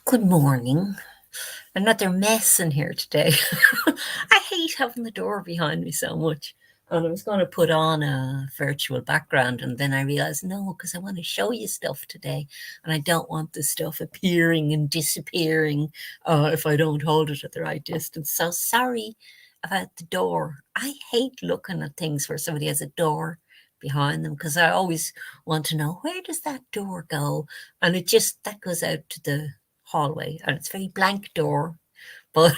Good morning. Another mess in here today. I hate having the door behind me so much. And I was going to put on a virtual background, and then I realized no, because I want to show you stuff today, and I don't want the stuff appearing and disappearing if I don't hold it at the right distance. So sorry about the door. I hate looking at things where somebody has a door behind them because I always want to know where does that door go, and that goes out to the hallway, and it's a very blank door, but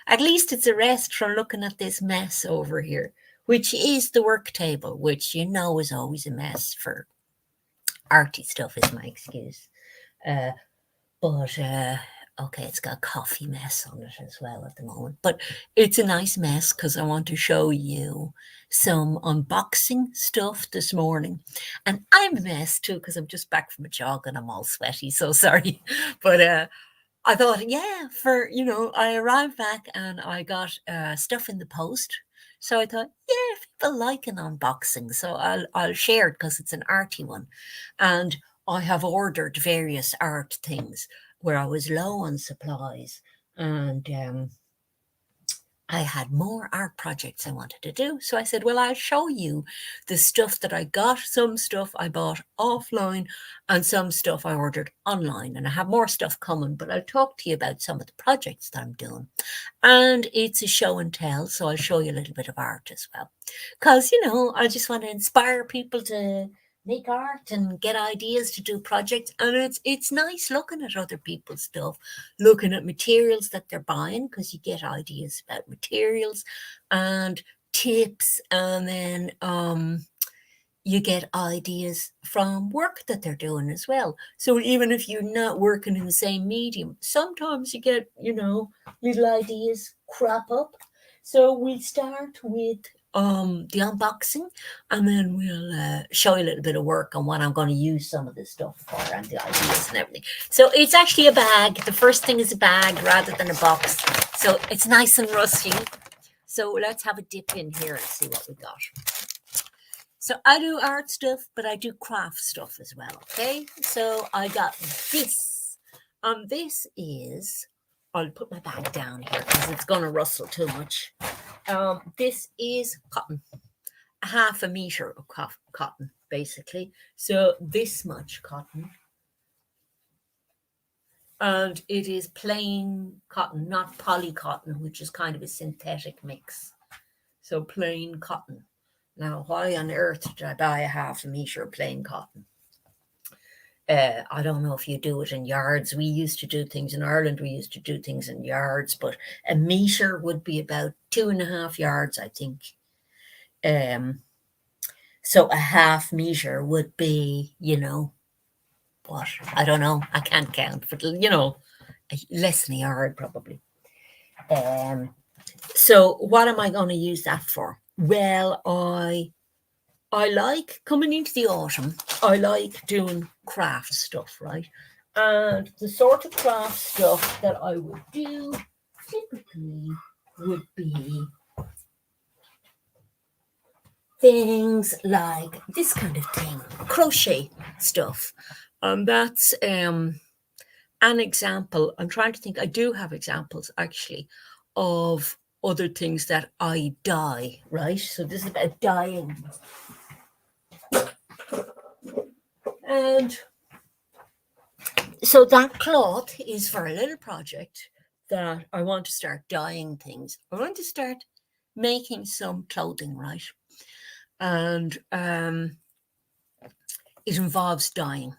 at least it's a rest from looking at this mess over here, which is the work table, which is always a mess for arty stuff, is my excuse. Uh, but okay, it's got coffee mess on it as well at the moment, but it's a nice mess because I want to show you some unboxing stuff this morning. And I'm a mess too because I'm just back from a jog and I'm all sweaty, so sorry. But I thought, yeah, I arrived back and I got stuff in the post. So I thought, yeah, people like an unboxing, so I'll share it because it's an arty one. And I have ordered various art things where I was low on supplies, and I had more art projects I wanted to do. So I said, well, I'll show you the stuff that I got. Some stuff I bought offline and some stuff I ordered online. And I have more stuff coming, but I'll talk to you about some of the projects that I'm doing. And it's a show and tell. So I'll show you a little bit of art as well. Because, I just want to inspire people to make art and get ideas to do projects. And it's nice looking at other people's stuff, looking at materials that they're buying, because you get ideas about materials and tips, and then you get ideas from work that they're doing as well. So even if you're not working in the same medium, sometimes you get, little ideas crop up. So we'll start with the unboxing, and then we'll show you a little bit of work on what I'm going to use some of this stuff for and the ideas and everything. So it's actually a bag. The first thing is a bag rather than a box. So it's nice and rusty. So let's have a dip in here and see what we got. So I do art stuff, but I do craft stuff as well, okay? So I got this. This is, I'll put my bag down here because it's going to rustle too much. This is cotton, half a meter of cotton, basically. So this much cotton. And it is plain cotton, not poly cotton, which is kind of a synthetic mix. So plain cotton. Now, why on earth did I buy a half a meter of plain cotton? I don't know if you do it in yards. We used to do things in Ireland. We used to do things in yards, but a meter would be about 2.5 yards, I think. So a half meter would be, what? I don't know. I can't count, but less than a yard probably. So what am I going to use that for? Well, I like coming into the autumn. I like doing craft stuff, right? And the sort of craft stuff that I would do typically would be things like this kind of thing, crochet stuff. And that's an example. I'm trying to think. I do have examples actually of other things that I dye, right? So this is about dyeing. And so that cloth is for a little project that I want to start dyeing things. I want to start making some clothing, right? And it involves dyeing.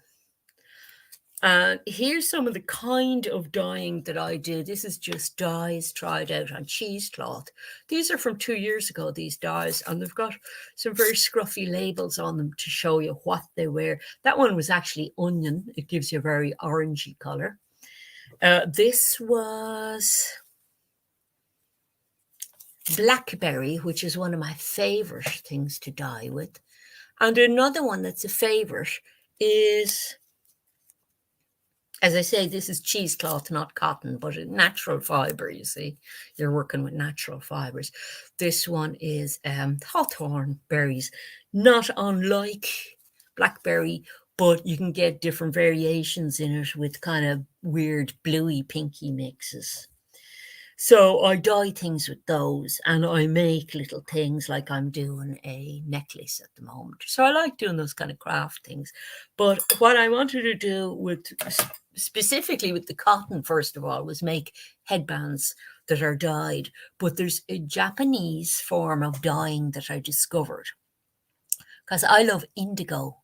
And here's some of the kind of dyeing that I do. This is just dyes tried out on cheesecloth. These are from 2 years ago, these dyes, and they've got some very scruffy labels on them to show you what they were. That one was actually onion. It gives you a very orangey colour. This was blackberry, which is one of my favourite things to dye with. And another one that's a favourite is, as I say, this is cheesecloth, not cotton, but a natural fibre, you see. You're working with natural fibres. This one is hawthorn berries, not unlike blackberry, but you can get different variations in it with kind of weird bluey pinky mixes. So I dye things with those, and I make little things, like I'm doing a necklace at the moment. So I like doing those kind of craft things. But what I wanted to do with, specifically with the cotton, first of all, was make headbands that are dyed. But there's a Japanese form of dyeing that I discovered, because I love indigo,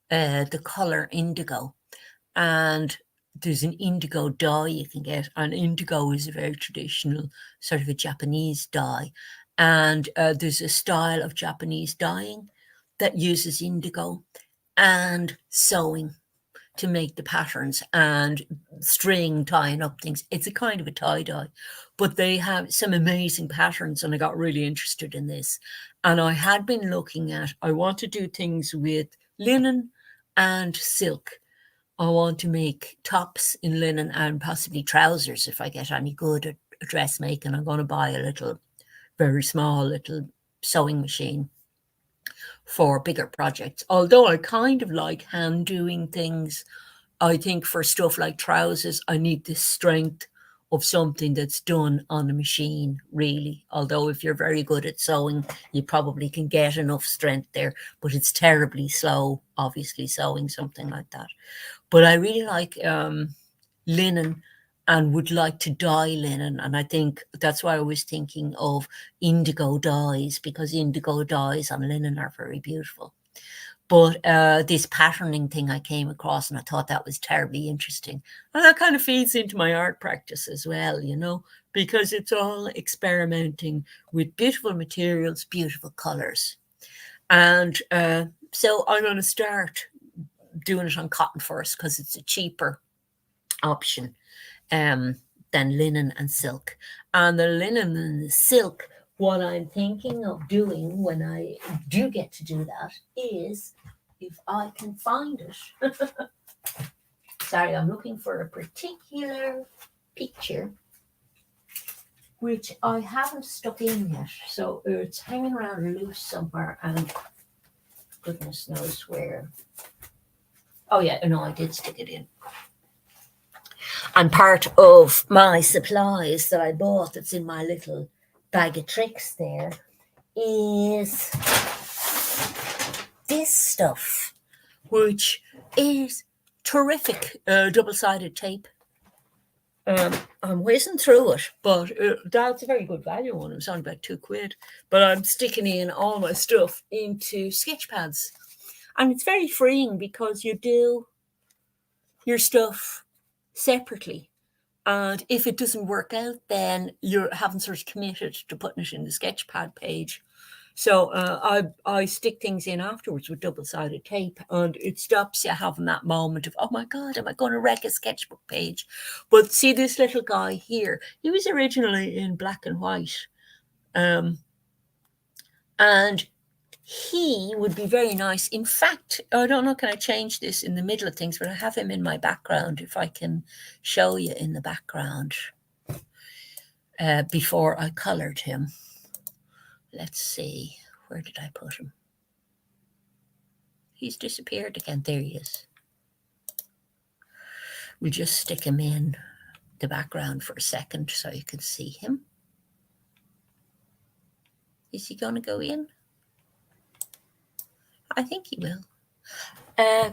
the color indigo. And there's an indigo dye you can get, and indigo is a very traditional sort of a Japanese dye. And there's a style of Japanese dyeing that uses indigo and sewing to make the patterns, and string tying up things. It's a kind of a tie-dye, but they have some amazing patterns, and I got really interested in this. And I had been looking at, I want to do things with linen and silk. I want to make tops in linen and possibly trousers if I get any good at dressmaking. I'm going to buy a little, very small little sewing machine for bigger projects. Although I kind of like hand doing things. I think for stuff like trousers, I need the strength of something that's done on a machine, really. Although if you're very good at sewing, you probably can get enough strength there, but it's terribly slow, obviously, sewing something like that. But I really like linen and would like to dye linen. And I think that's why I was thinking of indigo dyes, because indigo dyes on linen are very beautiful. But this patterning thing I came across, and I thought that was terribly interesting. And that kind of feeds into my art practice as well, you know, because it's all experimenting with beautiful materials, beautiful colors. And so I'm going to start doing it on cotton first, because it's a cheaper option than linen and silk. And the linen and the silk, what I'm thinking of doing when I do get to do that is, if I can find it. Sorry, I'm looking for a particular picture which I haven't stuck in yet. So it's hanging around loose somewhere, and goodness knows where. Oh yeah, no, I did stick it in. And part of my supplies that I bought, that's in my little bag of tricks there, is this stuff, which is terrific double-sided tape. I'm whizzing through it, but that's a very good value one. It was only about £2. But I'm sticking in all my stuff into sketch pads. And it's very freeing, because you do your stuff separately. And if it doesn't work out, then you haven't sort of committed to putting it in the sketchpad page. So I stick things in afterwards with double-sided tape, and it stops you having that moment of, oh my God, am I going to wreck a sketchbook page? But see, this little guy here, he was originally in black and white. And he would be very nice. In fact, I don't know, can I change this in the middle of things? But I have him in my background, if I can show you in the background, before I coloured him. Let's see, where did I put him? He's disappeared again. There he is. We'll just stick him in the background for a second so you can see him. Is he going to go in? I think he will.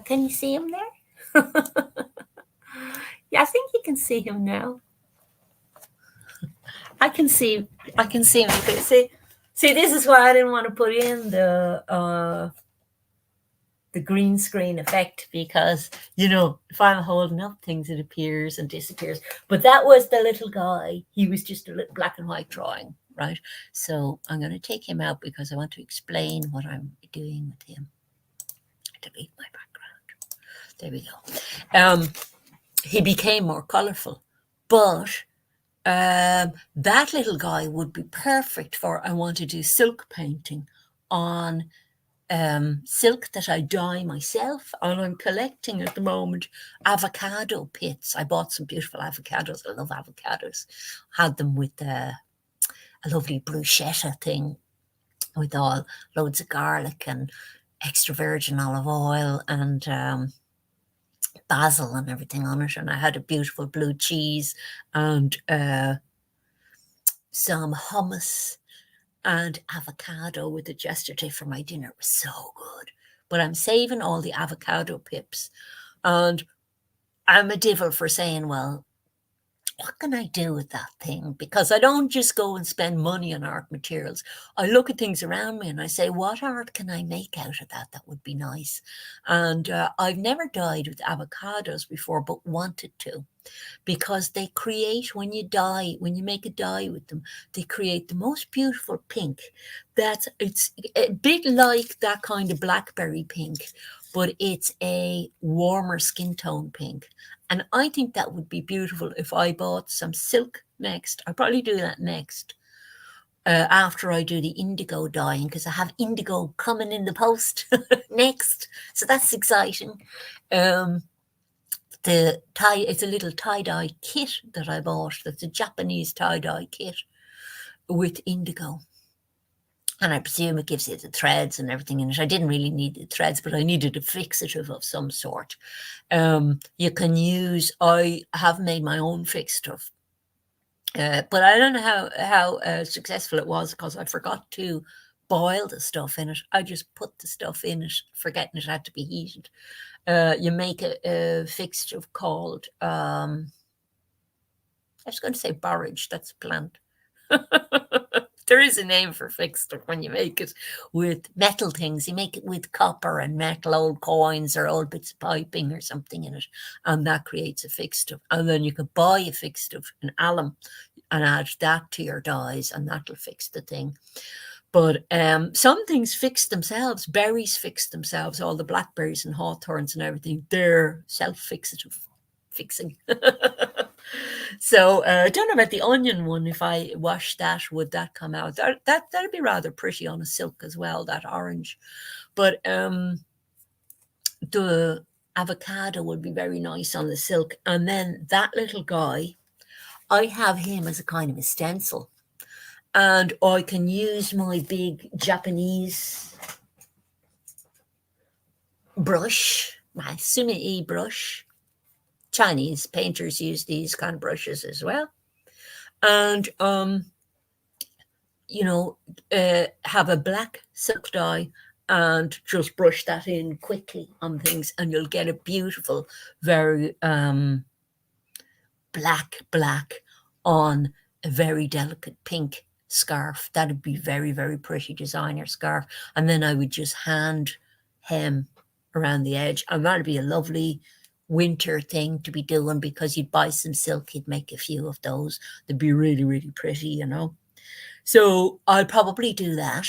Can you see him there? Yeah, I think you can see him now. I can see him. See, this is why I didn't want to put in the green screen effect, because, you know, if I'm holding up things, it appears and disappears. But that was the little guy. He was just a little black and white drawing, right? So I'm going to take him out, because I want to explain what I'm doing with him. Delete my background. There we go. He became more colorful, but that little guy would be perfect for, I want to do silk painting on silk that I dye myself. And I'm collecting at the moment avocado pits. I bought some beautiful avocados. I love avocados. Had them with a lovely bruschetta thing with all loads of garlic and extra virgin olive oil and basil and everything on it, and I had a beautiful blue cheese and some hummus and avocado with it yesterday for my dinner. It was so good. But I'm saving all the avocado pips, and I'm a divil for saying, well, what can I do with that thing? Because I don't just go and spend money on art materials. I look at things around me and I say, what art can I make out of that that would be nice? And I've never dyed with avocados before, but wanted to, because they create, when you make a dye with them, they create the most beautiful pink. It's a bit like that kind of blackberry pink, but it's a warmer skin tone pink. And I think that would be beautiful if I bought some silk next. I'll probably do that next. After I do the indigo dyeing, because I have indigo coming in the post next. So that's exciting. It's a little tie-dye kit that I bought. That's a Japanese tie-dye kit with indigo. And I presume it gives you the threads and everything in it. I didn't really need the threads, but I needed a fixative of some sort. You can use, I have made my own fixative. But I don't know how successful it was, because I forgot to boil the stuff in it. I just put the stuff in it, forgetting it had to be heated. You make a fixative called, I was going to say borage, that's a plant. There is a name for fixative when you make it with metal things. You make it with copper and metal, old coins or old bits of piping or something in it, and that creates a fixative. And then you could buy a fixative in alum and add that to your dyes, and that'll fix the thing. But some things fix themselves. Berries fix themselves. All the blackberries and hawthorns and everything, they're self-fixative, fixing. So I don't know about the onion one. If I wash that, would that come out? That'd be rather pretty on a silk as well, that orange. But the avocado would be very nice on the silk. And then that little guy, I have him as a kind of a stencil. And I can use my big Japanese brush, my Sumi-E brush. Chinese painters use these kind of brushes as well. And, have a black silk dye and just brush that in quickly on things, and you'll get a beautiful, very black on a very delicate pink scarf. That'd be very, very pretty designer scarf. And then I would just hand hem around the edge, and that'd be a lovely winter thing to be doing, because you'd buy some silk, you'd make a few of those. They'd be really, really pretty, So I'll probably do that.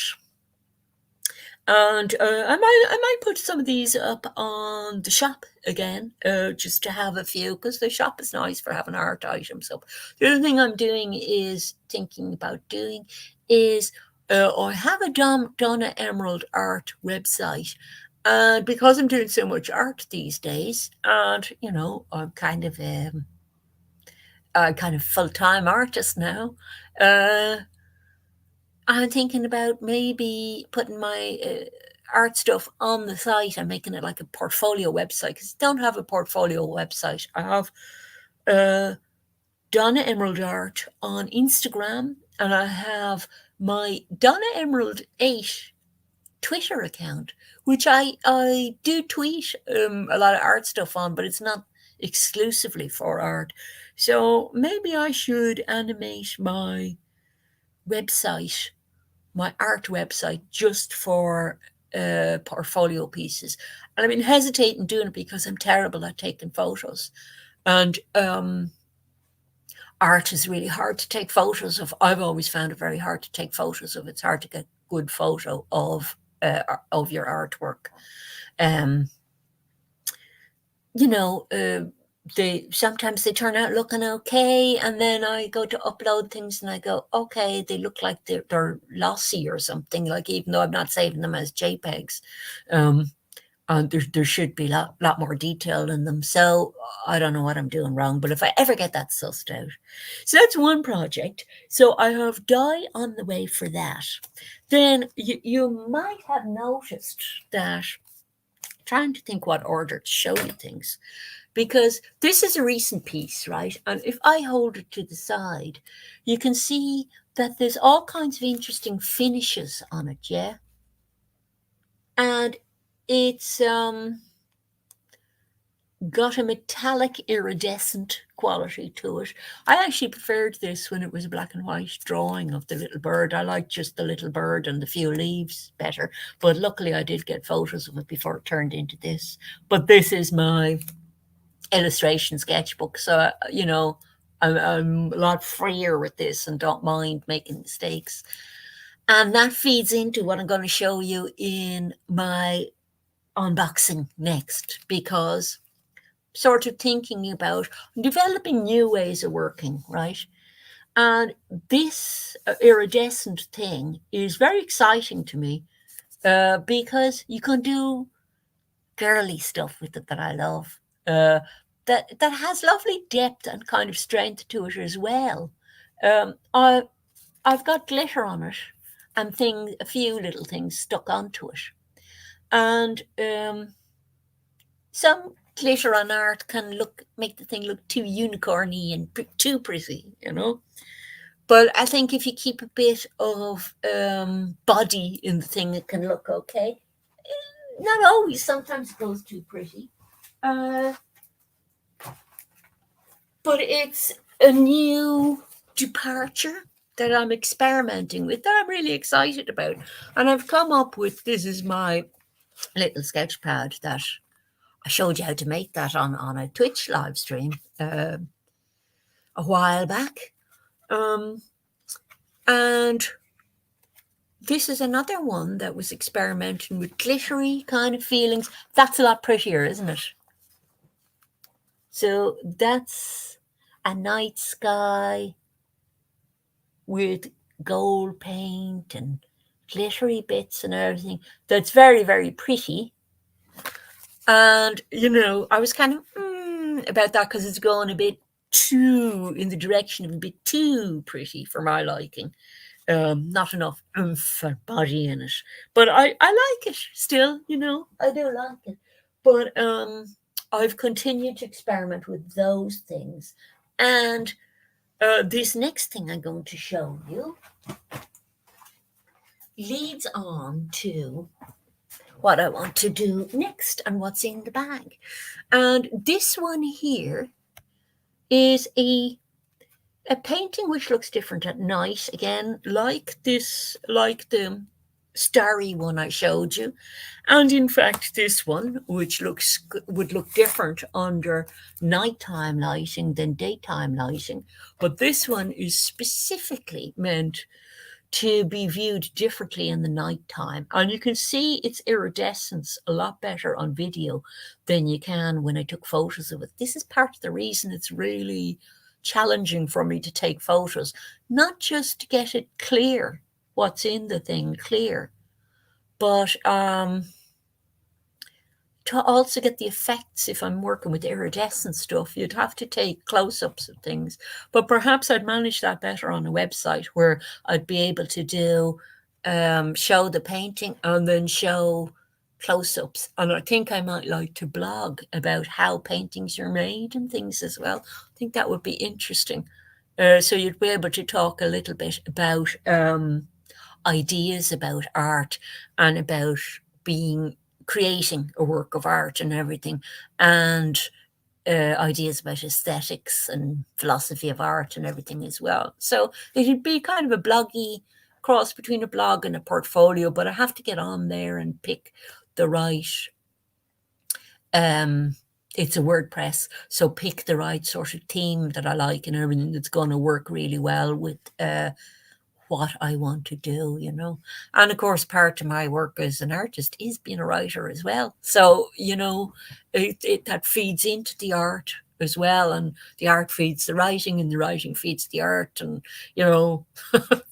And I might put some of these up on the shop again, just to have a few, because the shop is nice for having art items up. The other thing I'm thinking about doing is I have a Donna Emerald art website. And because I'm doing so much art these days, and I'm kind of a full-time artist now, I'm thinking about maybe putting my art stuff on the site and making it like a portfolio website, because I don't have a portfolio website. I have Donna Emerald Art on Instagram, and I have my Donna Emerald 8 Twitter account, which I do tweet a lot of art stuff on, but it's not exclusively for art. So maybe I should animate my website, my art website, just for portfolio pieces. And I've been hesitating doing it because I'm terrible at taking photos. And art is really hard to take photos of. I've always found it very hard to take photos of. It's hard to get good photo of your artwork. Sometimes they turn out looking okay, and then I go to upload things and I go, okay, they look like they're lossy or something, like, even though I'm not saving them as JPEGs. And there should be a lot more detail in them. So I don't know what I'm doing wrong, but if I ever get that sussed out. So that's one project. So I have dye on the way for that. Then you might have noticed that, trying to think what order to show you things. because this is a recent piece, right? And if I hold it to the side, you can see that there's all kinds of interesting finishes on it, yeah? And it's got a metallic iridescent quality to it. I actually preferred this when it was a black and white drawing of the little bird. I liked just the little bird and the few leaves better. But luckily I did get photos of it before it turned into this. But this is my illustration sketchbook. So, I'm a lot freer with this and don't mind making mistakes. And that feeds into what I'm going to show you in my unboxing next, because sort of thinking about developing new ways of working, right? And this iridescent thing is very exciting to me because you can do girly stuff with it that I love. That has lovely depth and kind of strength to it as well. I've got glitter on it and a few little things stuck onto it, and some glitter on art can make the thing look too unicorny and too pretty, But I think if you keep a bit of body in the thing, it can look okay. Not always. Sometimes it goes too pretty. But it's a new departure that I'm experimenting with, that I'm really excited about. And I've come up with, this is my little sketch pad that I showed you how to make that on a Twitch live stream a while back. And this is another one that was experimenting with glittery kind of feelings. That's a lot prettier, isn't it? So that's a night sky with gold paint and glittery bits and everything. That's very, very pretty. And, I was kind of about that because it's going a bit too in the direction of a bit too pretty for my liking. Not enough oomph or body in it. But I like it still, I do like it. But I've continued to experiment with those things. And this next thing I'm going to show you leads on to what I want to do next and what's in the bag. And this one here is a painting which looks different at night, again, like the starry one I showed you. And in fact, this one, which would look different under nighttime lighting than daytime lighting. But this one is specifically meant to be viewed differently in the nighttime. And you can see its iridescence a lot better on video than you can when I took photos of it. This is part of the reason it's really challenging for me to take photos, not just to get it clear, what's in the thing clear, but to also get the effects. If I'm working with iridescent stuff, you'd have to take close-ups of things, but perhaps I'd manage that better on a website where I'd be able to do show the painting and then show close-ups. And I think I might like to blog about how paintings are made and things as well. I think that would be interesting. So you'd be able to talk a little bit about ideas about art and about creating a work of art and everything, and ideas about aesthetics and philosophy of art and everything as well. So it'd be kind of a bloggy cross between a blog and a portfolio, but I have to get on there and pick the right it's a WordPress, so pick the right sort of theme that I like and everything that's going to work really well with what I want to do, And of course, part of my work as an artist is being a writer as well. So, that feeds into the art as well. And the art feeds the writing and the writing feeds the art, and,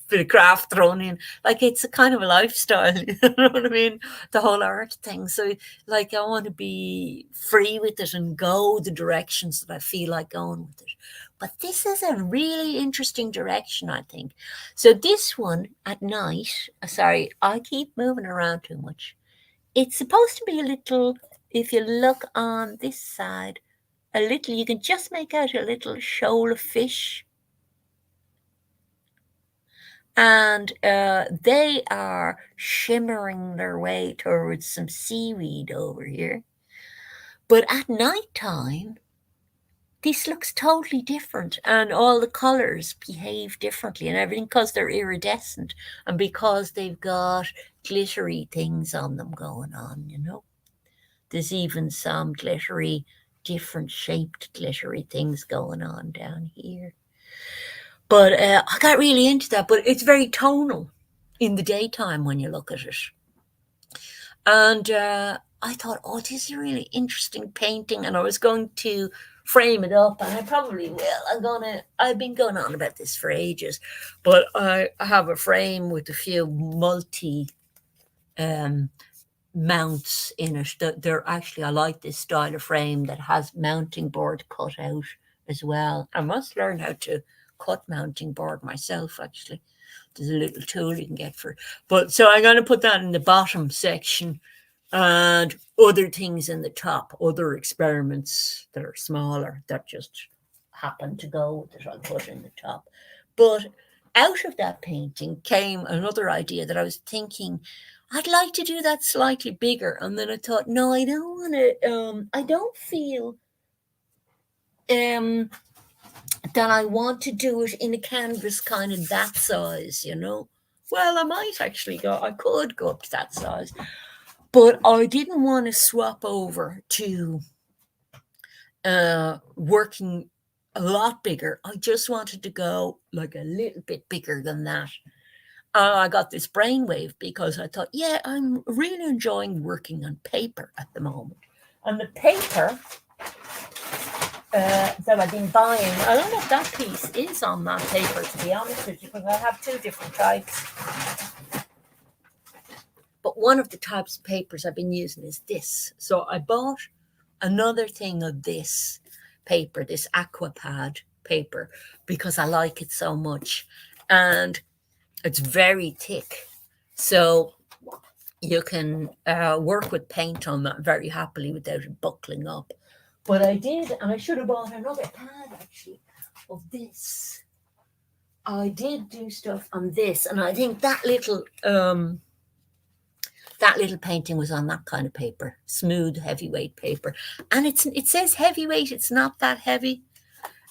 bit of craft thrown in. Like, it's a kind of a lifestyle, you know what I mean? The whole art thing. So, like, I want to be free with it and go the directions that I feel like going with it. But this is a really interesting direction, I think. So this one at night, sorry, I keep moving around too much. It's supposed to be a little, if you look on this side, a little, you can just make out a little shoal of fish. And they are shimmering their way towards some seaweed over here. But at night time, this looks totally different, and all the colors behave differently and everything because they're iridescent and because they've got glittery things on them going on, you know. There's even some glittery, different shaped glittery things going on down here. But I got really into that, but it's very tonal in the daytime when you look at it. And I thought, oh, this is a really interesting painting, and I was going to frame it up, and I probably will. I've been going on about this for ages, but I have a frame with a few multi mounts in it. They're actually, I like this style of frame that has mounting board cut out as well. I must learn how to cut mounting board myself, actually. There's a little tool you can get for it. But so I'm going to put that in the bottom section, and other things in the top, other experiments that are smaller that just happen to go that I'll put in the top. But out of that painting came another idea that I was thinking, I'd like to do that slightly bigger. And then I thought, no, I don't want to, I don't feel that I want to do it in a canvas kind of that size, you know. Well, I might actually I could go up to that size. But I didn't want to swap over to working a lot bigger. I just wanted to go like a little bit bigger than that. I got this brainwave because I thought, yeah, I'm really enjoying working on paper at the moment. And the paper that I've been buying, I don't know if that piece is on that paper, to be honest with you, because I have two different types. But one of the types of papers I've been using is this. So I bought another thing of this paper, this Aquapad paper, because I like it so much. And it's very thick. So you can work with paint on that very happily without it buckling up. But I did, and I should have bought another pad actually of this. I did do stuff on this, and I think that little painting was on that kind of paper, smooth, heavyweight paper. And it says heavyweight, it's not that heavy.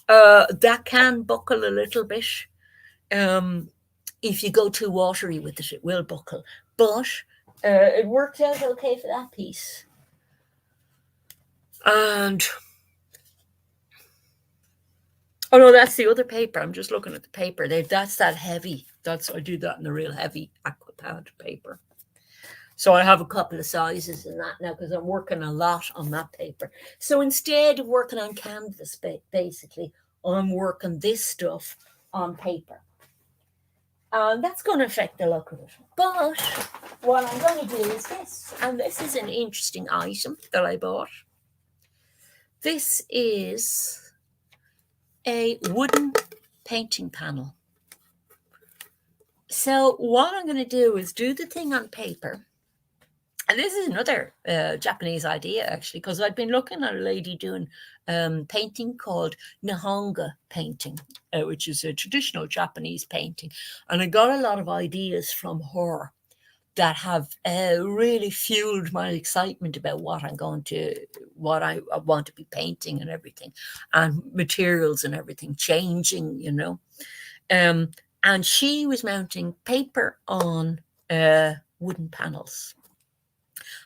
That can buckle a little bit. If you go too watery with it, it will buckle. But it worked out okay for that piece. And oh no, that's the other paper. I'm just looking at the paper. That's that heavy. I do that in the real heavy Aquapad paper. So I have a couple of sizes in that now because I'm working a lot on that paper. So instead of working on canvas, basically, I'm working this stuff on paper. And that's going to affect the look of it. But what I'm going to do is this. And this is an interesting item that I bought. This is a wooden painting panel. So what I'm going to do is do the thing on paper. And this is another Japanese idea, actually, because I've been looking at a lady doing painting called Nihonga painting, which is a traditional Japanese painting. And I got a lot of ideas from her that have really fueled my excitement about what I want to be painting and everything, and materials and everything changing, you know. And she was mounting paper on wooden panels.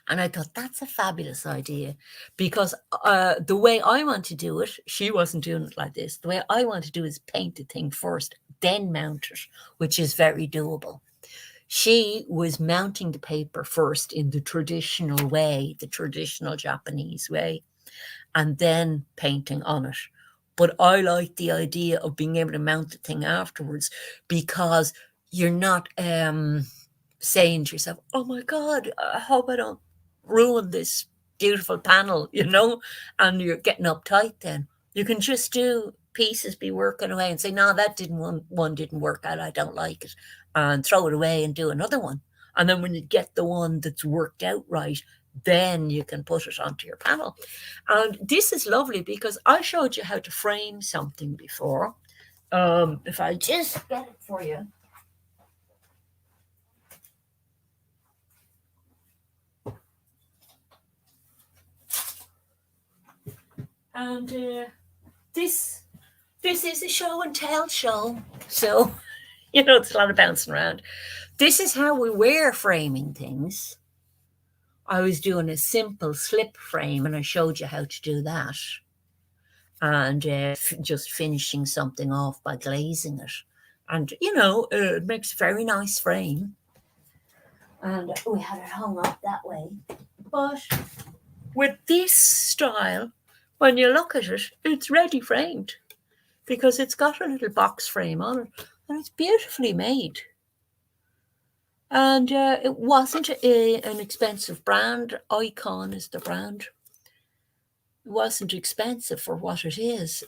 And I thought, that's a fabulous idea, because the way I want to do it, she wasn't doing it like this. The way I want to do is paint the thing first, then mount it, which is very doable. She was mounting the paper first in the traditional way, the traditional Japanese way, and then painting on it. But I like the idea of being able to mount the thing afterwards, because you're not saying to yourself, oh my God, I hope I don't ruin this beautiful panel, you know, and you're getting uptight then. You can just do pieces, be working away and say, no, that one didn't work out, I don't like it, and throw it away and do another one. And then when you get the one that's worked out right, then you can put it onto your panel. And this is lovely because I showed you how to frame something before. If I just get it for you. And this is a show and tell show. So, it's a lot of bouncing around. This is how we were framing things. I was doing a simple slip frame and I showed you how to do that. And just finishing something off by glazing it. And, it makes a very nice frame. And we had it hung up that way. But with this style, when you look at it, it's ready framed because it's got a little box frame on it and it's beautifully made. And it wasn't an expensive brand. Icon is the brand. It wasn't expensive for what it is.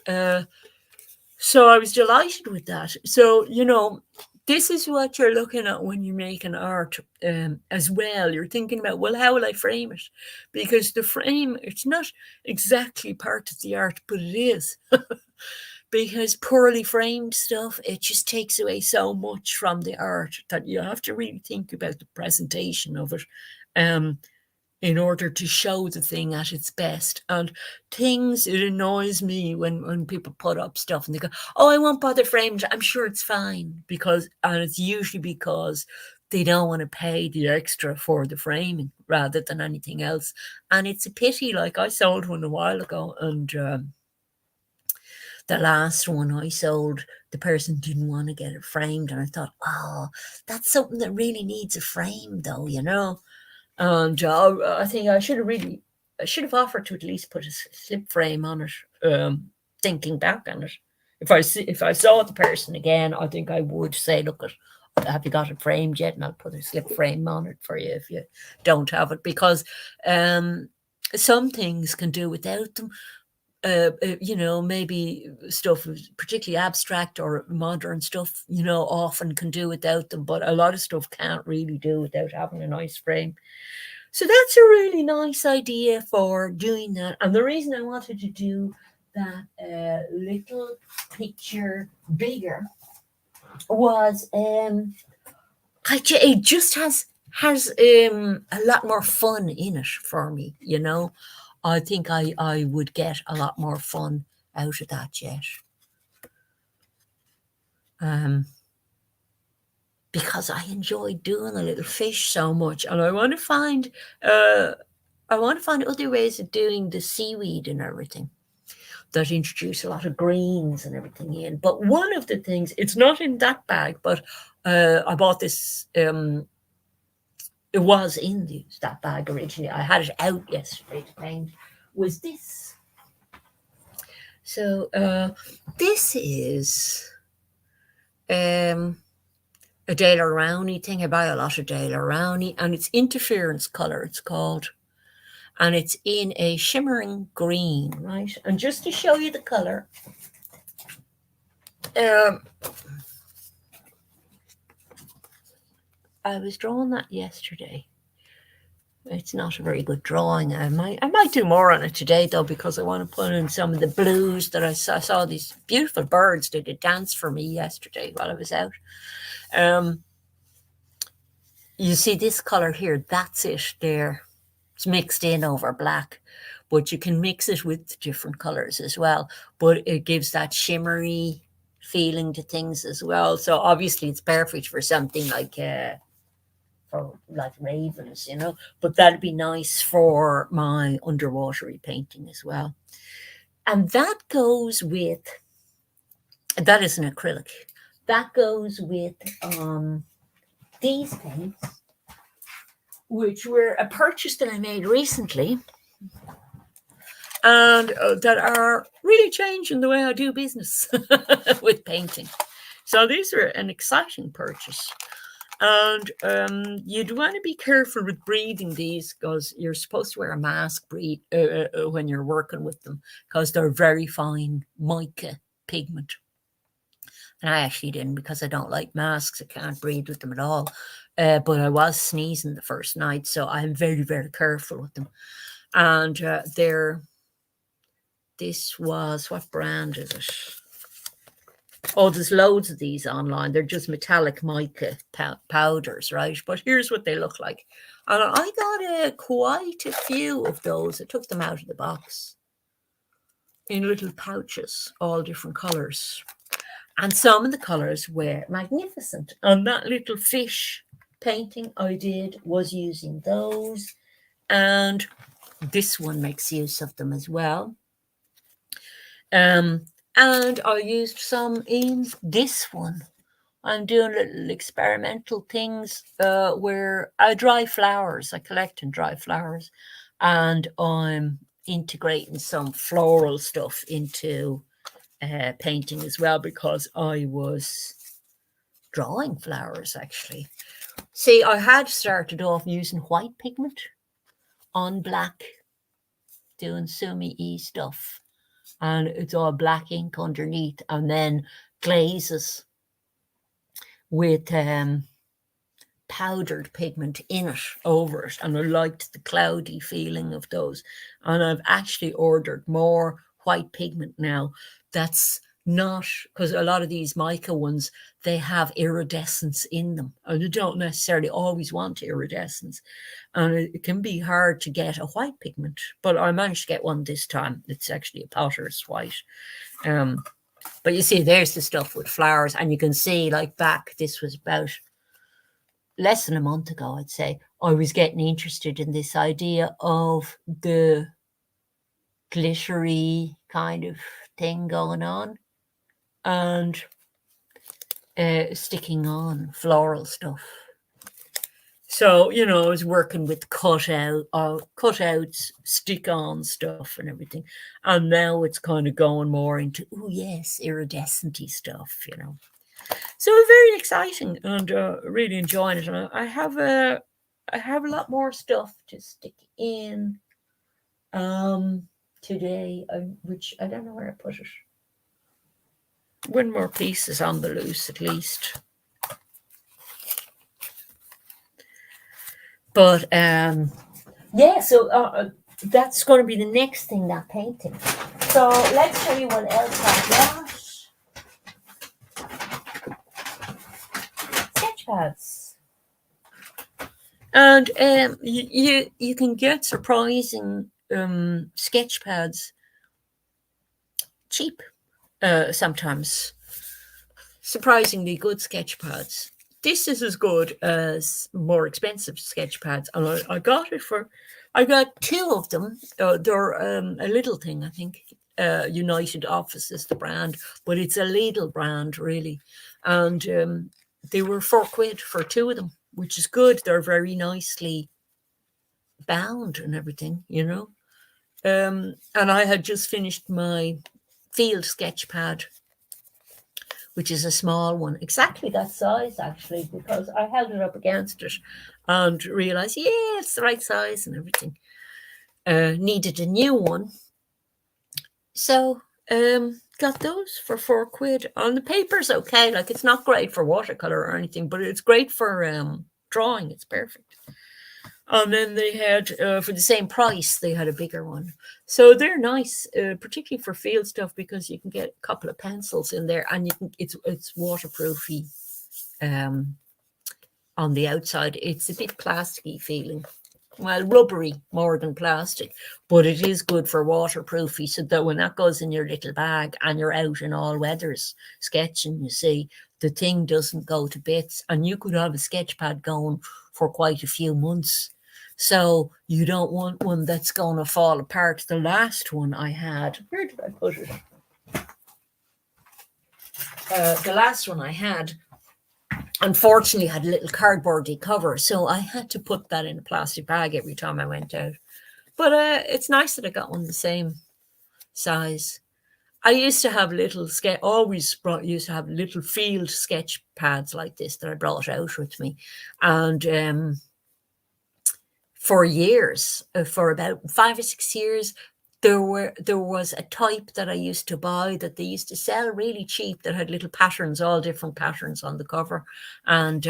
So I was delighted with that. So, this is what you're looking at when you make an art as well. You're thinking about, well, how will I frame it? Because the frame, it's not exactly part of the art, but it is. Because poorly framed stuff, it just takes away so much from the art that you have to really think about the presentation of it in order to show the thing at its best. And it annoys me when people put up stuff and they go, oh, I won't bother framed. I'm sure it's fine. And it's usually because they don't want to pay the extra for the framing rather than anything else. And it's a pity. Like I sold one a while ago and the last one I sold, the person didn't want to get it framed. And I thought, oh, that's something that really needs a frame though, And I think I should have offered to at least put a slip frame on it, thinking back on it. If I saw the person again, I think I would say, look, have you got it framed yet? And I'll put a slip frame on it for you if you don't have it. Because some things can do without them. Maybe stuff particularly abstract or modern stuff, often can do without them, but a lot of stuff can't really do without having a nice frame. So that's a really nice idea for doing that. And the reason I wanted to do that little picture bigger was it just has a lot more fun in it for me, I think I would get a lot more fun out of that yet. Because I enjoy doing the little fish so much, and I want to find other ways of doing the seaweed and everything that introduce a lot of greens and everything in. But one of the things, it's not in that bag, but I bought this. It was in that bag originally. I had it out yesterday to paint. Was this? So this is a Daler Rowney thing. I buy a lot of Daler Rowney, and it's interference color. It's called, and it's in a shimmering green, right? And just to show you the color, I was drawing that yesterday. It's not a very good drawing. I might do more on it today though, because I want to put in some of the blues that I saw these beautiful birds did a dance for me yesterday while I was out. You see this color here, that's it there. It's mixed in over black, but you can mix it with different colors as well. But it gives that shimmery feeling to things as well. So obviously it's perfect for something like ravens, but that'd be nice for my underwatery painting as well. And that is an acrylic. That goes with these paints, which were a purchase that I made recently, and that are really changing the way I do business with painting. So these are an exciting purchase. And you'd want to be careful with breathing these because you're supposed to wear a mask when you're working with them because they're very fine mica pigment. And I actually didn't because I don't like masks. I can't breathe with them at all. But I was sneezing the first night, so I'm very, very careful with them. And this was, what brand is it? Oh, there's loads of these online. They're just metallic mica powders, right? But here's what they look like. And I got quite a few of those. I took them out of the box in little pouches, all different colours. And some of the colours were magnificent. And that little fish painting I did was using those. And this one makes use of them as well. And I used some in this one. I'm doing little experimental things where I dry flowers. I collect and dry flowers. And I'm integrating some floral stuff into painting as well, because I was drawing flowers actually. See, I had started off using white pigment on black, doing sumi-e stuff, and it's all black ink underneath, and then glazes with powdered pigment in it, over it, and I liked the cloudy feeling of those. And I've actually ordered more white pigment now. That's not, because a lot of these mica ones, they have iridescence in them, and you don't necessarily always want iridescence, and it can be hard to get a white pigment, but I managed to get one this time. It's actually a Potter's white. But you see, there's the stuff with flowers, and you can see, like, back, this was about less than a month ago, I'd say, I was getting interested in this idea of the glittery kind of thing going on, and sticking on floral stuff. So, I was working with cutouts, stick-on stuff and everything. And now it's kind of going more into, oh yes, iridescent-y stuff, So very exciting, and really enjoying it. And I have a lot more stuff to stick in today, which I don't know where I put it. One more piece is on the loose, at least. But yeah, so that's going to be the next thing, that painting. So let's show you what else I've got. Sketch pads. And you can get surprising sketch pads cheap sometimes. Surprisingly good sketch pads. This is as good as more expensive sketch pads, and I got two of them. They're a little thing, I think. United Office is the brand, but it's a Lidl brand, really. And they were £4 for two of them, which is good. They're very nicely bound and everything, And I had just finished my field sketch pad, which is a small one, exactly that size, actually, because I held it up against it and realized, yeah, it's the right size and everything. Needed a new one. So got those for £4. And the paper's okay. Like, it's not great for watercolor or anything, but it's great for drawing. It's perfect. And then they had, for the same price, they had a bigger one. So they're nice, particularly for field stuff, because you can get a couple of pencils in there, and it's waterproofy on the outside. It's a bit plasticky feeling. Well, rubbery more than plastic, but it is good for waterproofy, so that when that goes in your little bag and you're out in all weathers sketching, you see, the thing doesn't go to bits, and you could have a sketch pad going for quite a few months. So you don't want one that's going to fall apart. The last one I had, where did I put it? The last one I had, unfortunately, had a little cardboardy cover, so I had to put that in a plastic bag every time I went out. But it's nice that I got one the same size. I used to have little used to have little field sketch pads like this that I brought out with me, and for years, for about 5 or 6 years, there was a type that I used to buy that they used to sell really cheap that had little patterns, all different patterns on the cover, and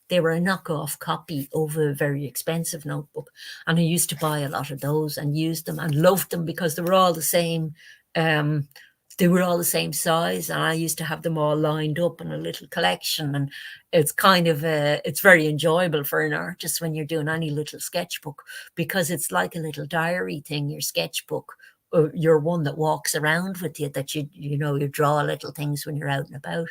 they were a knockoff copy of a very expensive notebook. And I used to buy a lot of those and use them and loved them because they were all the same. They were all the same size, and I used to have them all lined up in a little collection. And it's kind of it's very enjoyable for an artist when you're doing any little sketchbook, because it's like a little diary thing. Your sketchbook, you're one that walks around with you, that you draw little things when you're out and about,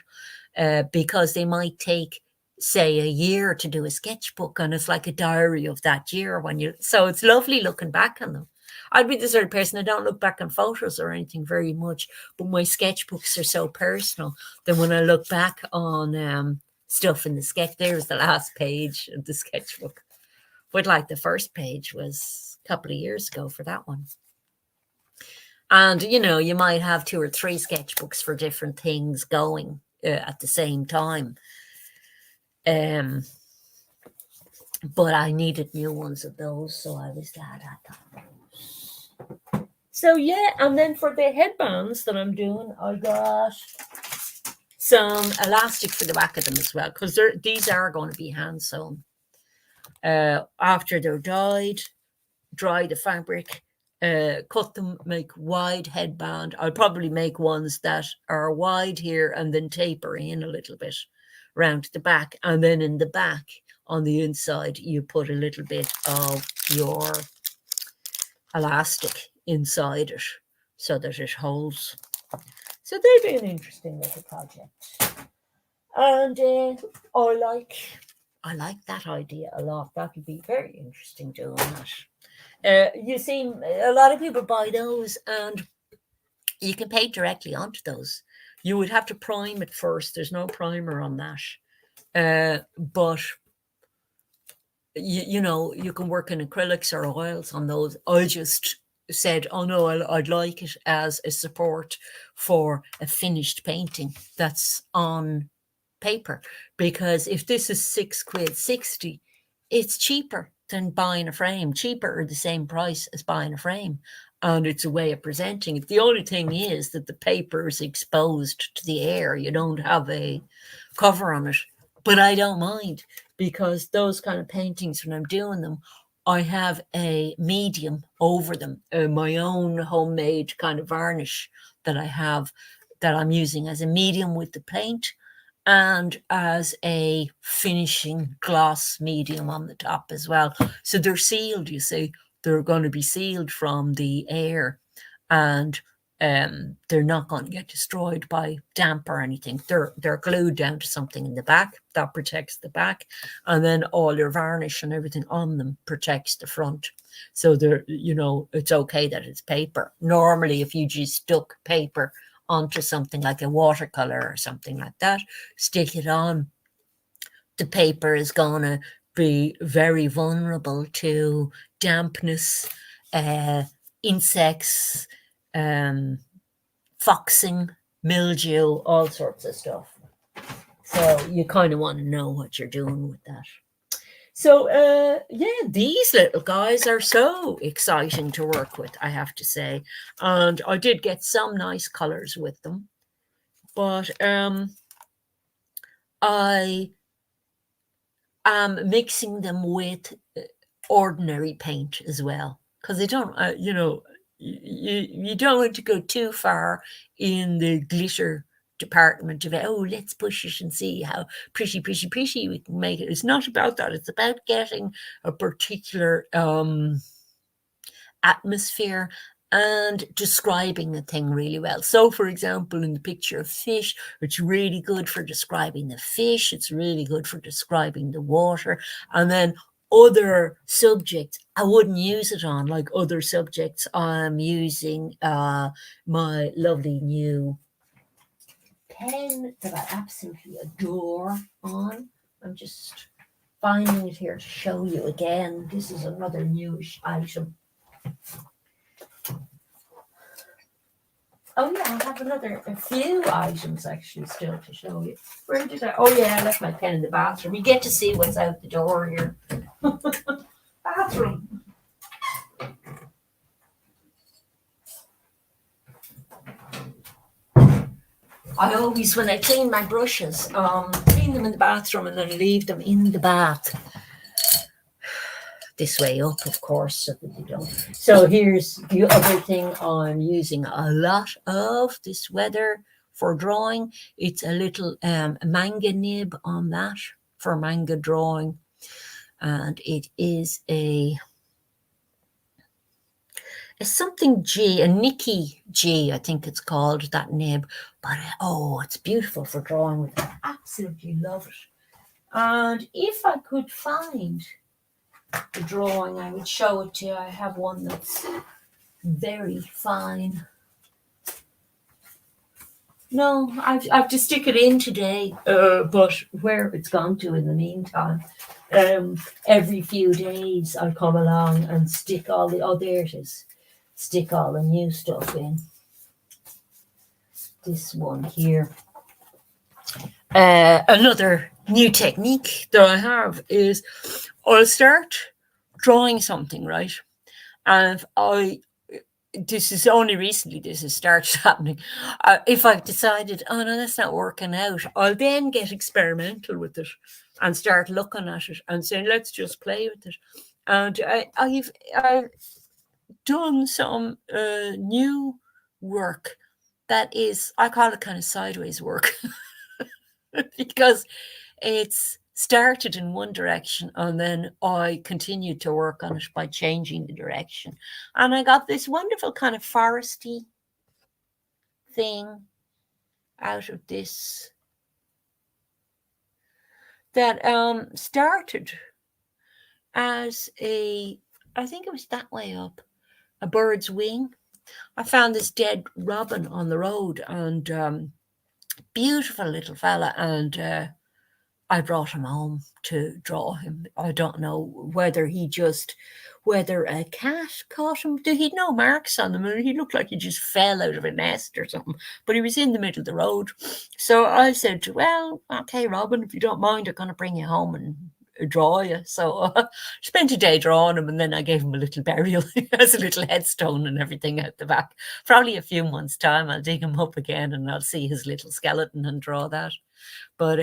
because they might take, say, a year to do a sketchbook, and it's like a diary of that year so it's lovely looking back on them. I'd be the sort of person, I don't look back on photos or anything very much, but my sketchbooks are so personal that when I look back on stuff in the sketch, there's the last page of the sketchbook. But like the first page was a couple of years ago for that one. And, you might have 2 or 3 sketchbooks for different things going at the same time. But I needed new ones of those, so I was glad I got those. So yeah, and then for the headbands that I'm doing, I got some elastic for the back of them as well, because these are going to be hand sewn. After they're dyed, dry the fabric, cut them, make wide headband. I'll probably make ones that are wide here and then taper in a little bit round the back, and then in the back on the inside you put a little bit of your elastic inside it so that it holds. So they'd be an interesting little project, and I like that idea a lot. That would be very interesting doing that. You see, a lot of people buy those and you can paint directly onto those. You would have to prime it first. There's no primer on that, but you can work in acrylics or oils on those. I just said, oh no, I'd like it as a support for a finished painting that's on paper, because if this is £6.60, it's cheaper than buying a frame, cheaper or the same price as buying a frame, and it's a way of presenting it. The only thing is that the paper is exposed to the air. You don't have a cover on it, but I don't mind, because those kind of paintings, when I'm doing them, I have a medium over them, my own homemade kind of varnish that I have, that I'm using as a medium with the paint and as a finishing gloss medium on the top as well. So they're sealed, you see. They're going to be sealed from the air, and they're not going to get destroyed by damp or anything. They're glued down to something in the back that protects the back, and then all your varnish and everything on them protects the front. So it's okay that it's paper. Normally, if you just stuck paper onto something like a watercolor or something like that, stick it on, the paper is going to be very vulnerable to dampness, insects, foxing, mildew, all sorts of stuff. So you kind of want to know what you're doing with that. So yeah, these little guys are so exciting to work with, I have to say. And I did get some nice colors with them, but I am mixing them with ordinary paint as well, because they don't, you don't want to go too far in the glitter department of, oh, let's push it and see how pretty we can make it. It's not about that. It's about getting a particular atmosphere and describing the thing really well. So, for example, in the picture of fish, it's really good for describing the fish. It's really good for describing the water. And then other subjects, I wouldn't use it on. Like other subjects, I'm using my lovely new pen that I absolutely adore on. I'm just finding it here to show you again. This is another newish item. Oh yeah, I have a few items actually still to show you. Where did I? Oh yeah, I left my pen in the bathroom. You get to see what's out the door here. Bathroom. I always, when I clean my brushes, clean them in the bathroom and then leave them in the bath. This way up, of course, so that they don't. So here's the other thing I'm using a lot of this weather for drawing. It's a little manga nib on that for manga drawing. And it is a something G, a Nikki G, I think it's called, that nib. But it's beautiful for drawing with. I absolutely love it. And if I could find the drawing, I would show it to you. I have one that's very fine. No, I've to stick it in today, but where it's gone to in the meantime. Every few days I'll come along and stick all the, there it is, stick all the new stuff in. This one here. Another new technique that I have is I'll start drawing something, right? And this is only recently this has started happening. If I've decided, oh no, that's not working out, I'll then get experimental with it and start looking at it and saying, let's just play with it. And I've done some new work that is, I call it kind of sideways work because it's started in one direction and then I continued to work on it by changing the direction. And I got this wonderful kind of foresty thing out of this that started as I think it was that way up, a bird's wing. I found this dead robin on the road and beautiful little fella, and I brought him home to draw him. I don't know whether a cat caught him. He'd no marks on him, and he looked like he just fell out of a nest or something. But he was in the middle of the road. So I said, well, okay, Robin, if you don't mind, I'm going to bring you home and draw you. So I spent a day drawing him, and then I gave him a little burial as a little headstone and everything at the back. Probably a few months' time, I'll dig him up again and I'll see his little skeleton and draw that. But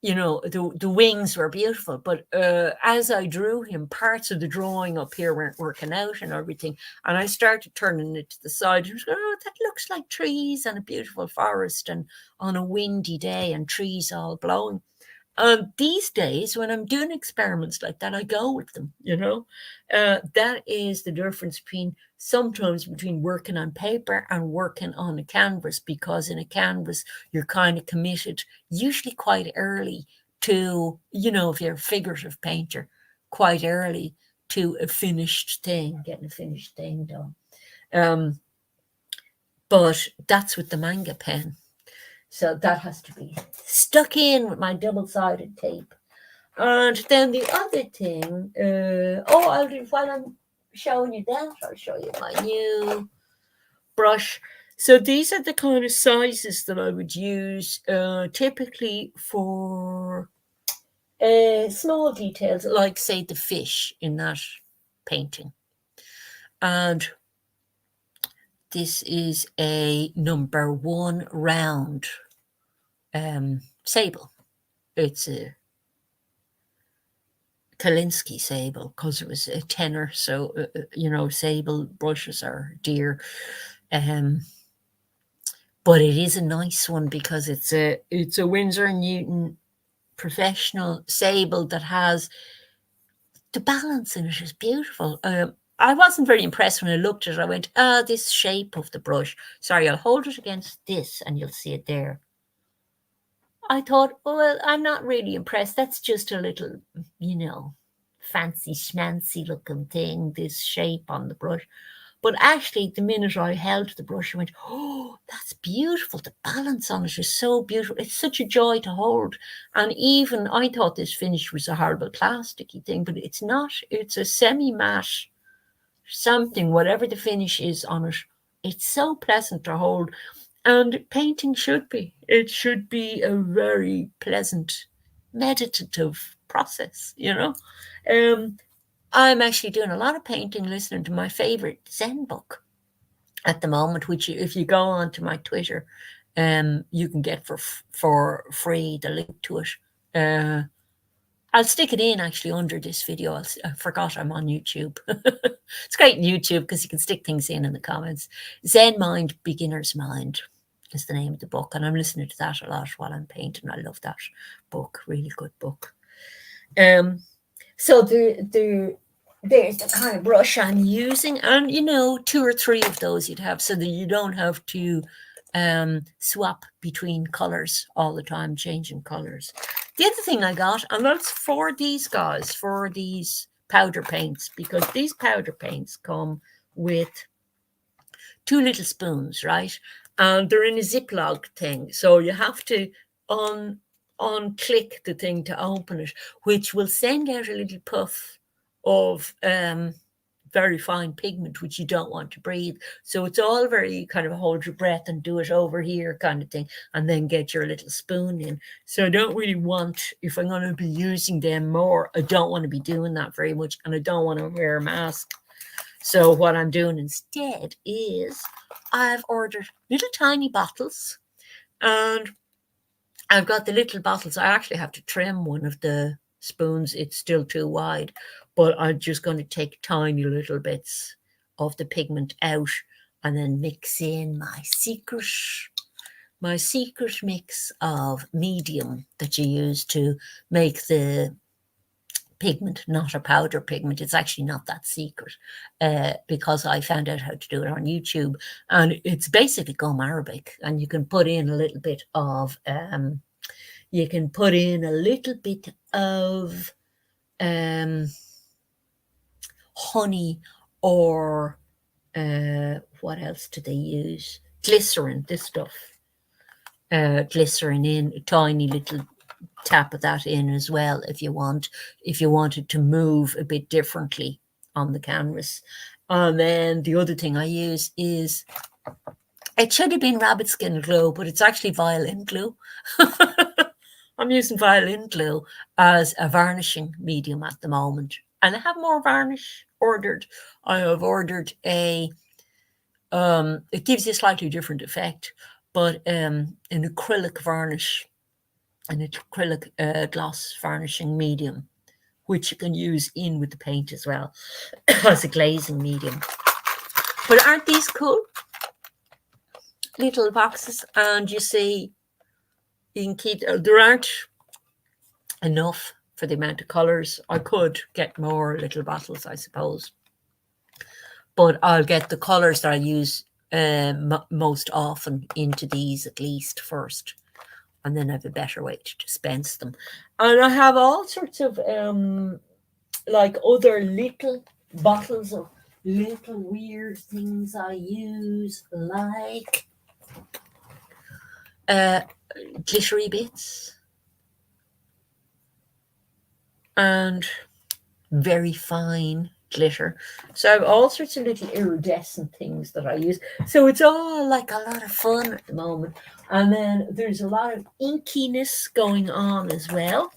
the wings were beautiful, but as I drew him, parts of the drawing up here weren't working out and everything, and I started turning it to the side. He was going, oh, that looks like trees and a beautiful forest and on a windy day and trees all blowing. These days, when I'm doing experiments like that, I go with them, that is the difference sometimes between working on paper and working on a canvas, because in a canvas, you're kind of committed, usually quite early to, if you're a figurative painter, quite early to a finished thing, getting a finished thing done. But that's with the manga pen. So that has to be stuck in with my double-sided tape. And then the other thing, I'll do, while I'm showing you that, I'll show you my new brush. So these are the kind of sizes that I would use typically for small details, like, say, the fish in that painting. And this is a number 1 round sable. It's a Kolinsky sable because it was a tenner. So, sable brushes are dear. But it is a nice one because it's a Winsor & Newton professional sable that has the balance in it is beautiful. I wasn't very impressed when I looked at it. I went, this shape of the brush. Sorry, I'll hold it against this and you'll see it there. I thought, well, I'm not really impressed. That's just a little, fancy schmancy looking thing, this shape on the brush. But actually, the minute I held the brush, I went, oh, that's beautiful. The balance on it is so beautiful. It's such a joy to hold. And even I thought this finish was a horrible plasticky thing, but it's not. It's a semi-matte something, whatever the finish is on it. It's so pleasant to hold. And painting should be. It should be a very pleasant, meditative process, I'm actually doing a lot of painting, listening to my favorite Zen book at the moment, which if you go on to my Twitter, you can get for free, the link to it. I'll stick it in actually under this video. I forgot I'm on YouTube. It's great in YouTube because you can stick things in the comments. Zen Mind, Beginner's Mind is the name of the book. And I'm listening to that a lot while I'm painting. I love that book. Really good book. So there's the kind of brush I'm using. And, 2 or 3 of those you'd have so that you don't have to swap between colors all the time, changing colors. The other thing I got, and that's for these guys, for these powder paints, because these powder paints come with 2 little spoons, right? And they're in a Ziploc thing. So you have to unclick the thing to open it, which will send out a little puff of very fine pigment, which you don't want to breathe. So it's all very kind of hold your breath and do it over here kind of thing, and then get your little spoon in. So I don't really want, if I'm going to be using them more, I don't want to be doing that very much, and I don't want to wear a mask. So what I'm doing instead is I've ordered little tiny bottles, and I've got the little bottles. I actually have to trim one of the spoons. It's still too wide, but I'm just going to take tiny little bits of the pigment out and then mix in my secret mix of medium that you use to make the pigment, not a powder pigment. It's actually not that secret because I found out how to do it on YouTube, and it's basically gum arabic, and you can put in a little bit of honey, or what else do they use? Glycerin, this stuff. Glycerin in, a tiny little tap of that in as well if you wanted to move a bit differently on the canvas. And then the other thing I use is, it should have been rabbit skin glue, but it's actually violin glue. I'm using violin glue as a varnishing medium at the moment, and I have more varnish ordered. I have ordered it gives you a slightly different effect, but an acrylic varnish, an acrylic gloss varnishing medium, which you can use in with the paint as well as a glazing medium. But aren't these cool? Little boxes, and you see, you can keep, there aren't enough for the amount of colours. I could get more little bottles, I suppose, but I'll get the colours that I use most often into these at least first, and then I have a better way to dispense them. And I have all sorts of like other little bottles of little weird things I use, like glittery bits and very fine glitter. So I have all sorts of little iridescent things that I use. So it's all like a lot of fun at the moment. And then there's a lot of inkiness going on as well.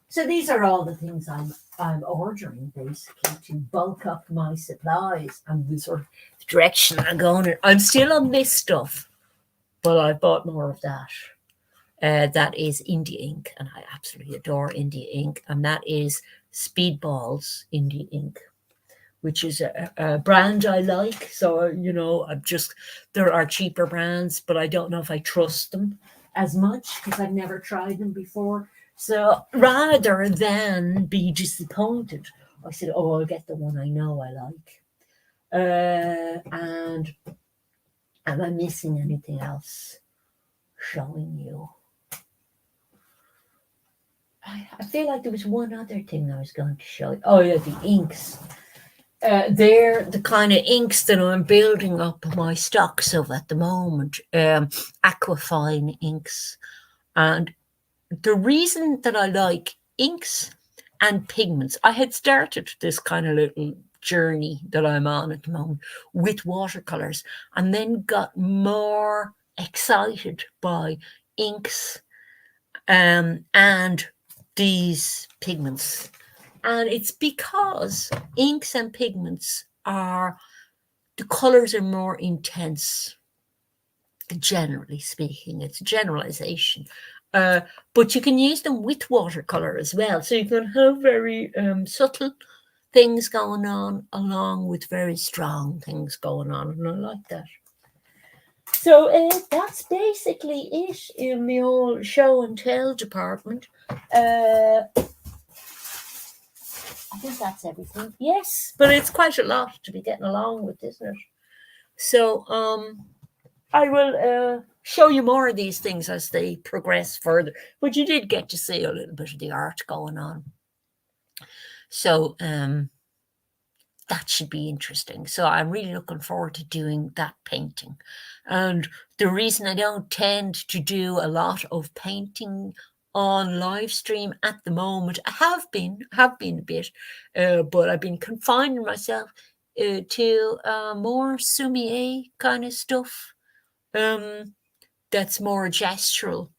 So these are all the things I'm ordering, basically, to bulk up my supplies and the sort of direction I'm going in. I'm still on this stuff, but I bought more of that. That is India ink, and I absolutely adore India ink, and that is Speedballs India ink, which is a brand I like. So, there are cheaper brands, but I don't know if I trust them as much because I've never tried them before. So rather than be disappointed, I said, I'll get the one I know I like. And am I missing anything else showing you? I feel like there was one other thing I was going to show you. Oh, yeah, the inks. They're the kind of inks that I'm building up my stocks of at the moment. Aquafine inks. And the reason that I like inks and pigments, I had started this kind of little journey that I'm on at the moment with watercolors, and then got more excited by inks and these pigments. And it's because inks and pigments the colors are more intense. generally speaking. It's a generalization. But you can use them with watercolor as well. So you can have very subtle things going on along with very strong things going on. And I like that. So that's basically it in the old show and tell department. I think that's everything. Yes, but it's quite a lot to be getting along with, isn't it? So I will show you more of these things as they progress further. But you did get to see a little bit of the art going on. So that should be interesting. So I'm really looking forward to doing that painting. And the reason I don't tend to do a lot of painting on live stream at the moment, I have been a bit, but I've been confining myself to more sommelier kind of stuff. That's more gestural,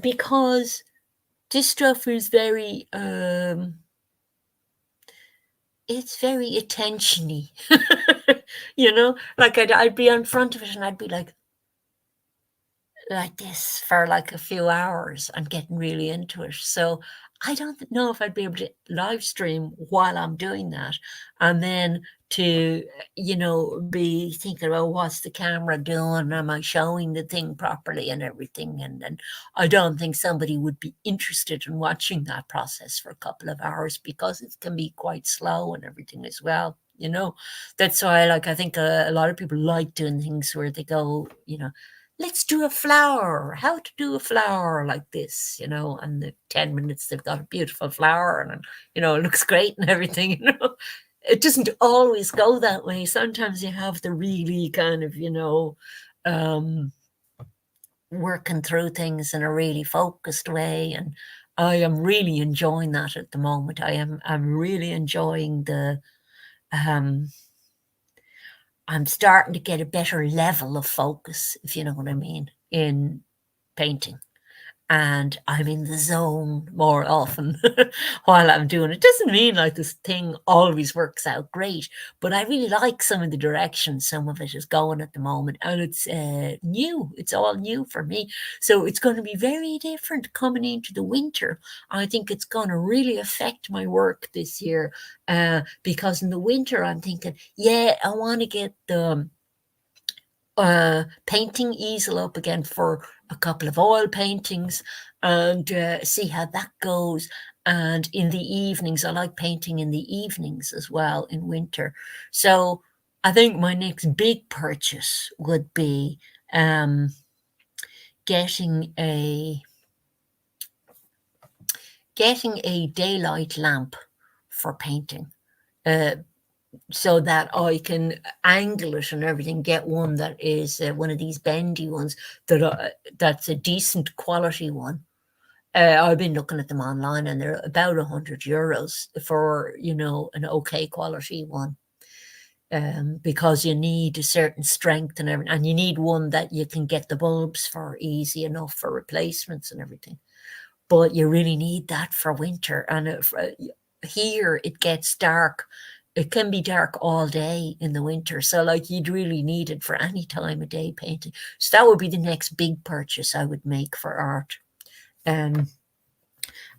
because this stuff is very it's very attention-y. You know, like I'd be in front of it and I'd be like this for like a few hours and getting really into it. So I don't know if I'd be able to live stream while I'm doing that, and then to, you know, be thinking, oh, what's the camera doing? Am I showing the thing properly and everything? And I don't think somebody would be interested in watching that process for a couple of hours, because it can be quite slow and everything as well. You know, that's why, I think a lot of people like doing things where they go, you know, let's do a flower, how to do a flower like this, you know, and the 10 minutes they've got a beautiful flower and, you know, it looks great and everything, you know. It doesn't always go that way. Sometimes you have the really kind of, you know, working through things in a really focused way. And I am really enjoying that at the moment. I'm really enjoying the, I'm starting to get a better level of focus, if you know what I mean, in painting. And I'm in the zone more often while I'm doing it. Doesn't mean like this thing always works out great, but I really like some of the direction some of it is going at the moment. And it's new. It's all new for me. So it's going to be very different coming into the winter. I think it's going to really affect my work this year, because in the winter I'm thinking, yeah, I want to get the painting easel up again for a couple of oil paintings and see how that goes. And in the evenings, I like painting in the evenings as well in winter. So I think my next big purchase would be getting a daylight lamp for painting. So that I can angle it and everything, get one that is one of these bendy ones that's a decent quality one. I've been looking at them online and they're about €100 for, you know, an okay quality one. Because you need a certain strength and everything, and you need one that you can get the bulbs for easy enough for replacements and everything. But you really need that for winter. And here it gets dark. It can be dark all day in the winter. So like you'd really need it for any time of day painting. So that would be the next big purchase I would make for art. And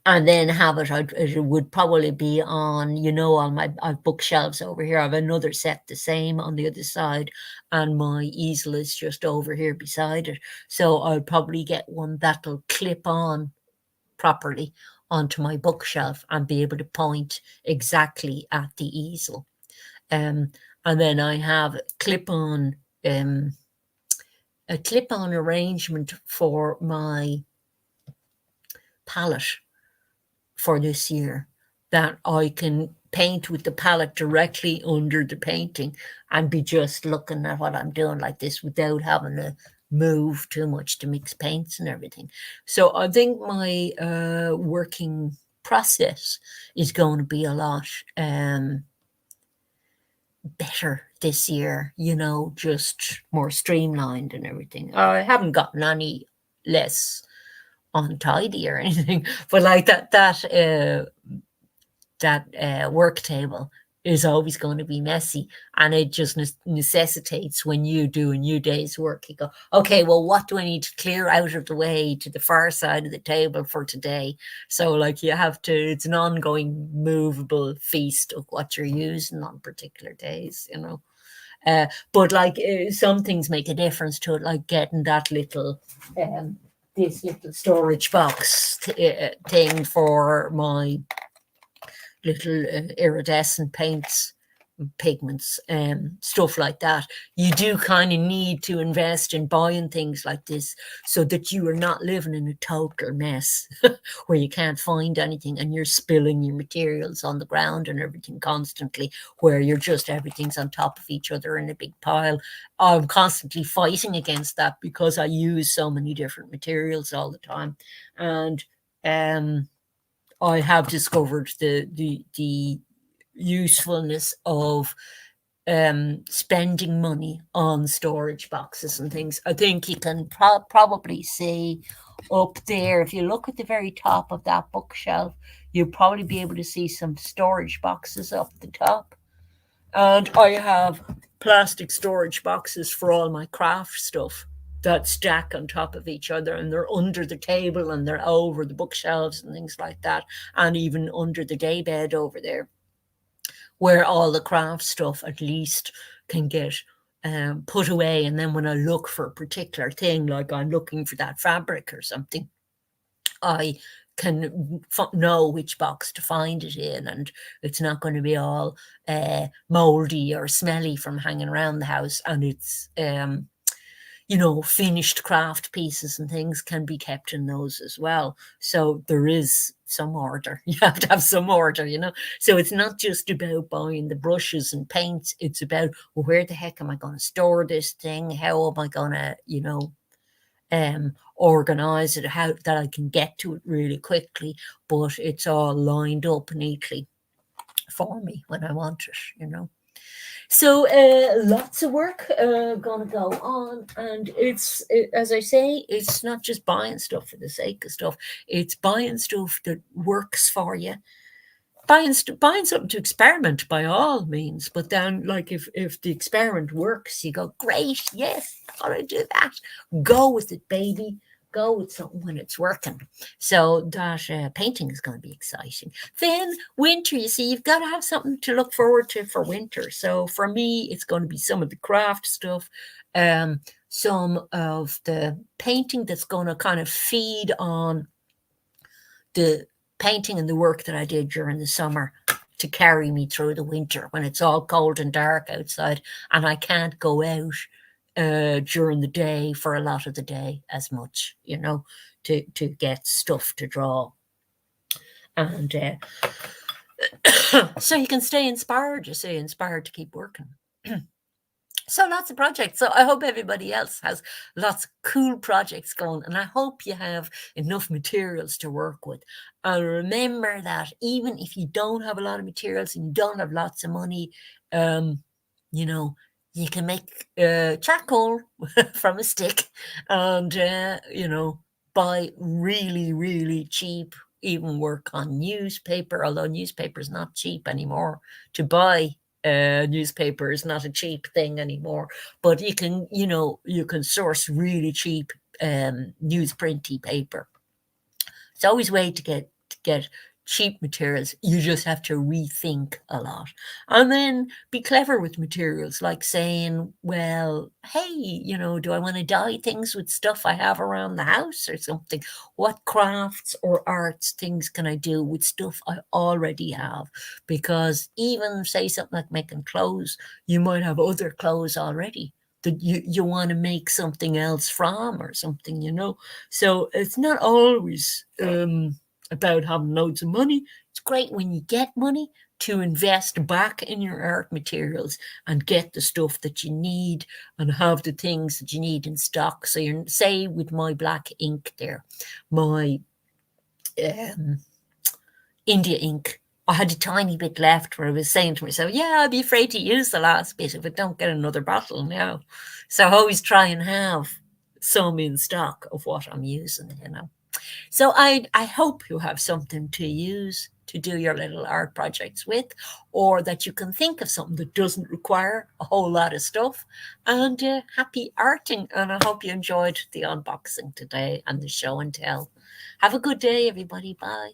then have it would probably be on, you know, on my bookshelves over here. I have another set the same on the other side, and my easel is just over here beside it. So I'll probably get one that'll clip on properly onto my bookshelf and be able to point exactly at the easel. And then I have a clip-on arrangement for my palette for this year, that I can paint with the palette directly under the painting and be just looking at what I'm doing like this without having to move too much to mix paints and everything. So I think my working process is going to be a lot better this year, you know, just more streamlined and everything. I haven't gotten any less untidy or anything, but like that work table is always going to be messy, and it just necessitates when you do a new day's work, you go, okay, well, what do I need to clear out of the way to the far side of the table for today? So like you have to, it's an ongoing movable feast of what you're using on particular days, you know. But like some things make a difference to it, like getting that little this little storage box thing for my little iridescent paints, pigments, stuff like that. You do kind of need to invest in buying things like this so that you are not living in a total mess where you can't find anything and you're spilling your materials on the ground and everything constantly, where you're just, everything's on top of each other in a big pile. I'm constantly fighting against that because I use so many different materials all the time. And I have discovered the usefulness of spending money on storage boxes and things. I think you can probably see up there, if you look at the very top of that bookshelf, you'll probably be able to see some storage boxes up the top. And I have plastic storage boxes for all my craft stuff that stack on top of each other, and they're under the table and they're over the bookshelves and things like that, and even under the daybed over there, where all the craft stuff at least can get put away. And then when I look for a particular thing, like I'm looking for that fabric or something, I can know which box to find it in, and it's not going to be all moldy or smelly from hanging around the house. And it's you know, finished craft pieces and things can be kept in those as well. So there is some order. You have to have some order, you know. So it's not just about buying the brushes and paints. It's about, well, where the heck am I going to store this thing? How am I going to, you know, organize it, how that I can get to it really quickly, but it's all lined up neatly for me when I want it, you know. So lots of work gonna go on, and as I say, it's not just buying stuff for the sake of stuff. It's buying stuff that works for you. Buying something to experiment by all means, but then like if the experiment works, you go, great, yes, I want to do that. Go with it, baby. Go with something when it's working. So that painting is going to be exciting. Then winter, you see, you've got to have something to look forward to for winter. So for me, it's going to be some of the craft stuff, some of the painting that's going to kind of feed on the painting and the work that I did during the summer to carry me through the winter when it's all cold and dark outside and I can't go out during the day for a lot of the day as much, you know, to get stuff to draw. And so you can stay inspired, you say, inspired to keep working. So lots of projects. So I hope everybody else has lots of cool projects going, and I hope you have enough materials to work with. And remember that even if you don't have a lot of materials and you don't have lots of money, you know, you can make charcoal from a stick and, you know, buy really, really cheap, even work on newspaper, although newspaper is not cheap anymore to buy. Newspaper is not a cheap thing anymore, but you can, you know, you can source really cheap newsprinty paper. It's always a way to get cheap materials. You just have to rethink a lot, and then be clever with materials, like saying, well, hey, you know, do I want to dye things with stuff I have around the house or something? What crafts or arts things can I do with stuff I already have? Because even say something like making clothes, you might have other clothes already that you want to make something else from or something, you know. So it's not always about having loads of money. It's great when you get money to invest back in your art materials and get the stuff that you need and have the things that you need in stock. So you're, say with my black ink there, my India ink, I had a tiny bit left where I was saying to myself, yeah, I'd be afraid to use the last bit if I don't get another bottle now. So I always try and have some in stock of what I'm using, you know. So I hope you have something to use to do your little art projects with, or that you can think of something that doesn't require a whole lot of stuff. And happy arting. And I hope you enjoyed the unboxing today and the show and tell. Have a good day, everybody. Bye.